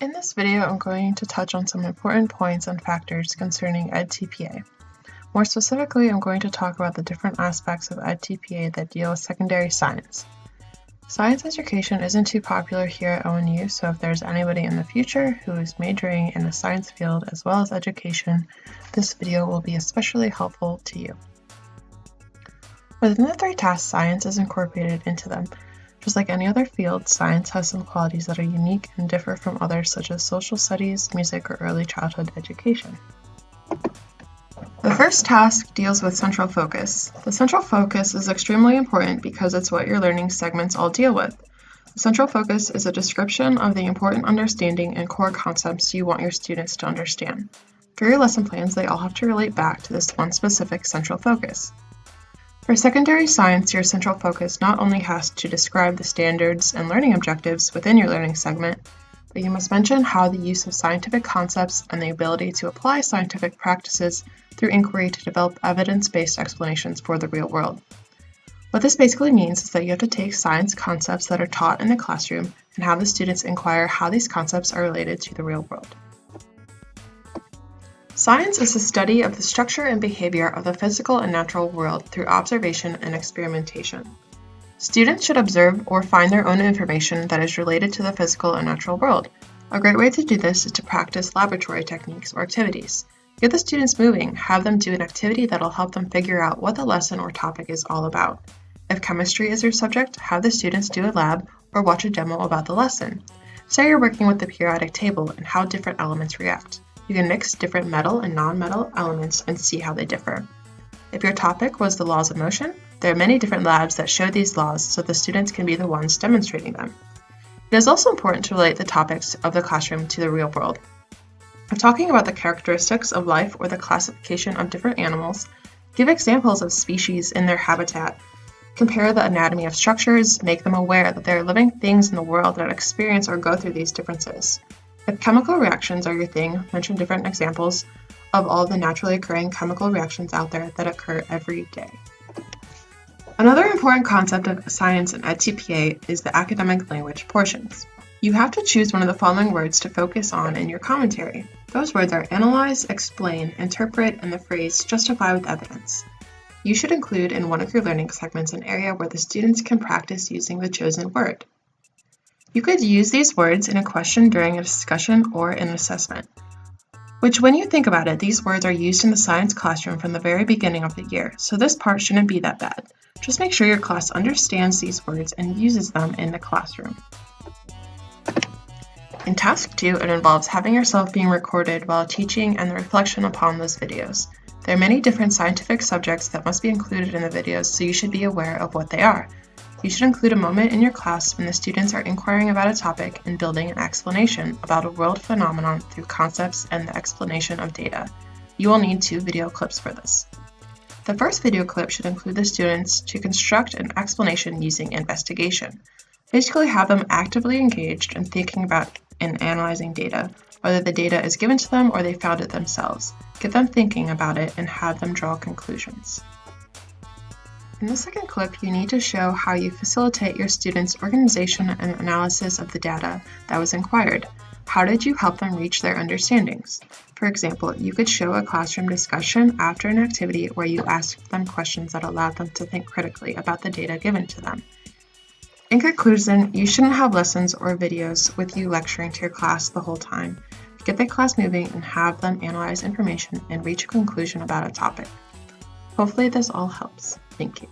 In this video, I'm going to touch on some important points and factors concerning EdTPA. More specifically, I'm going to talk about the different aspects of EdTPA that deal with secondary science. Science education isn't too popular here at ONU, so if there's anybody in the future who is majoring in the science field as well as education, this video will be especially helpful to you. Within the three tasks, science is incorporated into them. Just like any other field, science has some qualities that are unique and differ from others such as social studies, music, or early childhood education. The first task deals with central focus. The central focus is extremely important because it's what your learning segments all deal with. The central focus is a description of the important understanding and core concepts you want your students to understand. For your lesson plans, they all have to relate back to this one specific central focus. For secondary science, your central focus not only has to describe the standards and learning objectives within your learning segment, but you must mention how the use of scientific concepts and the ability to apply scientific practices through inquiry to develop evidence-based explanations for the real world. What this basically means is that you have to take science concepts that are taught in the classroom and have the students inquire how these concepts are related to the real world. Science is the study of the structure and behavior of the physical and natural world through observation and experimentation. Students should observe or find their own information that is related to the physical and natural world. A great way to do this is to practice laboratory techniques or activities. Get the students moving, have them do an activity that will help them figure out what the lesson or topic is all about. If chemistry is your subject, have the students do a lab or watch a demo about the lesson. Say you're working with the periodic table and how different elements react. You can mix different metal and non-metal elements and see how they differ. If your topic was the laws of motion, there are many different labs that show these laws so the students can be the ones demonstrating them. It is also important to relate the topics of the classroom to the real world. If talking about the characteristics of life or the classification of different animals, give examples of species in their habitat. Compare the anatomy of structures, make them aware that there are living things in the world that experience or go through these differences. If chemical reactions are your thing, mention different examples of all the naturally occurring chemical reactions out there that occur every day. Another important concept of science and EdTPA is the academic language portions. You have to choose one of the following words to focus on in your commentary. Those words are analyze, explain, interpret, and the phrase justify with evidence. You should include in one of your learning segments an area where the students can practice using the chosen word. You could use these words in a question during a discussion or an assessment, which when you think about it, these words are used in the science classroom from the very beginning of the year, so this part shouldn't be that bad. Just make sure your class understands these words and uses them in the classroom. In task 2, it involves having yourself being recorded while teaching and the reflection upon those videos. There are many different scientific subjects that must be included in the videos, so you should be aware of what they are. You should include a moment in your class when the students are inquiring about a topic and building an explanation about a world phenomenon through concepts and the explanation of data. You will need 2 video clips for this. The first video clip should include the students to construct an explanation using investigation. Basically have them actively engaged in thinking about and analyzing data, whether the data is given to them or they found it themselves. Get them thinking about it and have them draw conclusions. In the second clip, you need to show how you facilitate your students' organization and analysis of the data that was inquired. How did you help them reach their understandings? For example, you could show a classroom discussion after an activity where you asked them questions that allowed them to think critically about the data given to them. In conclusion, you shouldn't have lessons or videos with you lecturing to your class the whole time. Get the class moving and have them analyze information and reach a conclusion about a topic. Hopefully this all helps. Thank you.